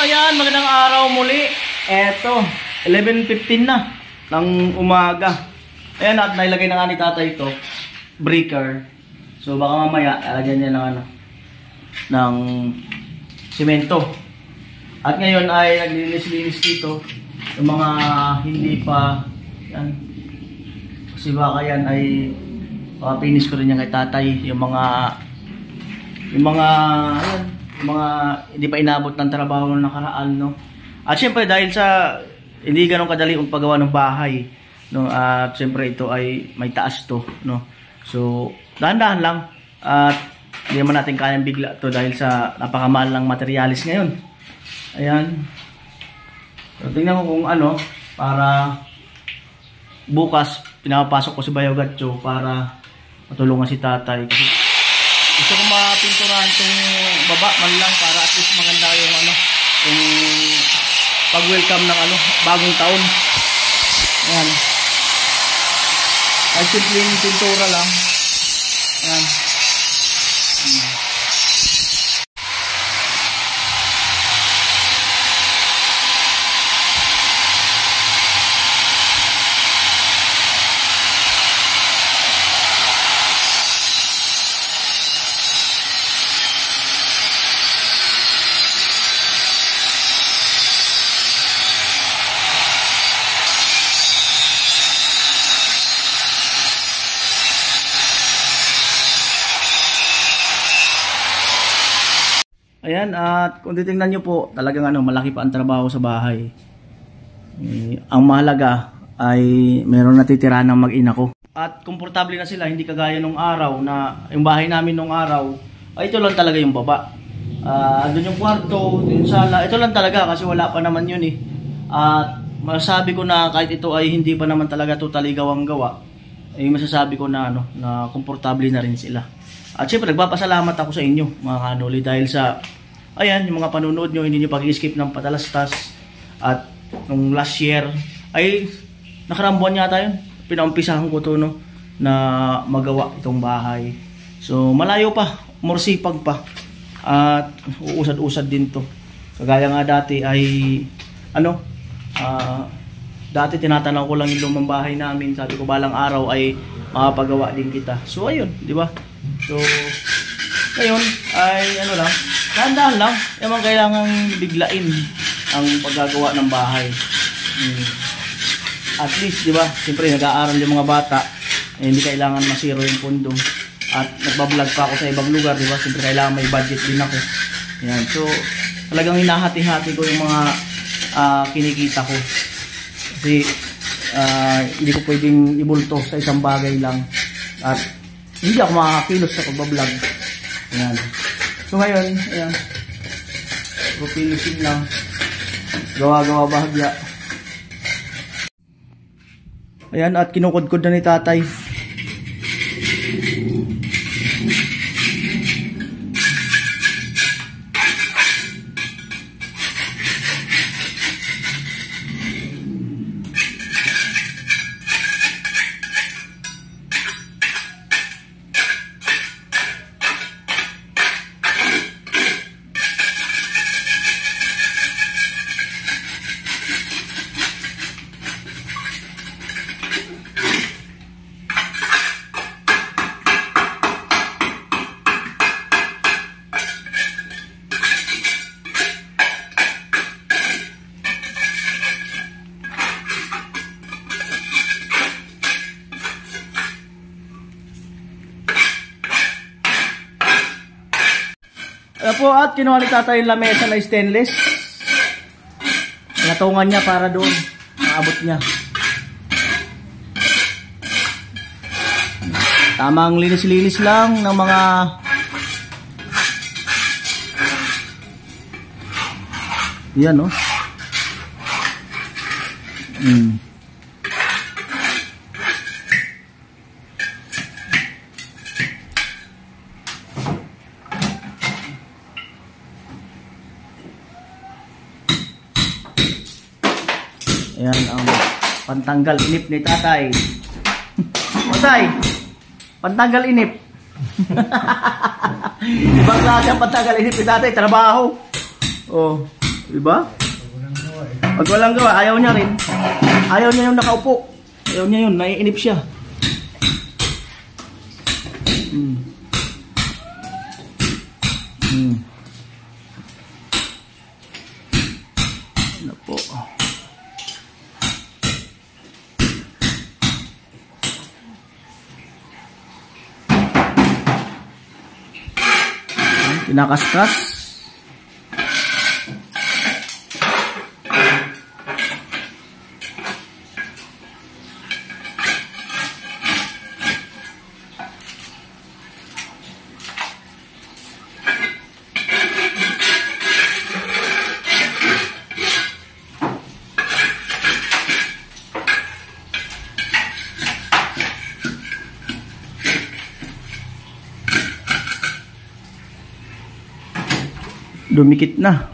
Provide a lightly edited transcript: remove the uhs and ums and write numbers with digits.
Ayan, magandang araw muli. Eto, 11:15 na ng umaga. Ayan, at nailagay na nga ni tatay ito, breaker. So baka mamaya, alagyan niya ng ng simento. At ngayon ay naglilinis-linis dito yung mga hindi pa, yan. Kasi baka yan ay papinis ko rin yan kay tatay, yung mga ayan, mga hindi pa inabot ng trabaho ng nakaraan, no. At syempre dahil sa hindi ganun kadali ang paggawa ng bahay, no, at syempre ito ay may taas to, no. So dahan-dahan lang at hindi naman natin kayang bigla to dahil sa napakamahal ng materialis ngayon. Ayan. So tingnan ko kung ano para bukas pinapasok ko si Bayaw Gatcho para matulungan si tatay kasi gusto ko mapinturahan itong baba man lang para at least maganda yung yung pag-welcome ng bagong taon. Ayan. Ay simpleng pintura lang. Ayan. Ayan, at kung titingnan nyo po, talagang malaki pa ang trabaho sa bahay. Ang mahalaga ay meron natitira ng mag-ina ko. At komportable na sila, hindi kagaya nung araw na yung bahay namin nung araw, ay ito lang talaga yung baba. Doon yung kwarto, yung sala, ito lang talaga kasi wala pa naman yun eh. At masasabi ko na kahit ito ay hindi pa naman talaga totally gawang-gawa, ay masasabi ko na na komportable na rin sila. At syempre nagpapasalamat ako sa inyo mga kanuli dahil sa ayan yung mga panunood nyo, hindi nyo pag-skip ng patalastas. At nung last year ay nakarambuan yata yun, pinaumpisahan ko to na magawa itong bahay. So malayo pa, morsipag pa at uusad-usad din to. Kagaya nga dati ay dati tinatanaw ko lang yung lumang bahay namin, sabi ko balang araw ay makapagawa din kita. So ayun, di ba? So, ngayon ay lang, dahan-dahan lang, naman kailangan biglain ang paggagawa ng bahay. At least, di ba, siyempre nag-aaral yung mga bata, hindi kailangan masiro yung pondo. At nagbablog pa ako sa ibang lugar, di ba, siyempre kailangan may budget din ako. Yan. So, talagang hinahati-hati ko yung mga kinikita ko. Kasi, hindi ko pwedeng ibulto sa isang bagay lang. At hindi ako makakakilos sa pagbablog. Ayan. So ngayon, ayan. Pupilisin lang. Gawa-gawa bahagya. Ayan, at kinukod-kod na ni tatay. Ayan po, at kinuha ni tatay yung lamesa na stainless. Natungan niya para doon. Maabot niya. Tamang linis-linis lang ng mga yan, no? Ayan ang pantanggal inip ni tatay. Matay, pantanggal inip. Ibang klase ang pantanggal inip ni tatay, trabaho. Oh, Diba? Pag walang gawa, ayaw niya rin. Ayaw niya yung nakaupo. Ayaw niya yun, naiinip siya. Ano po? Kinakaskas. Dumikit na.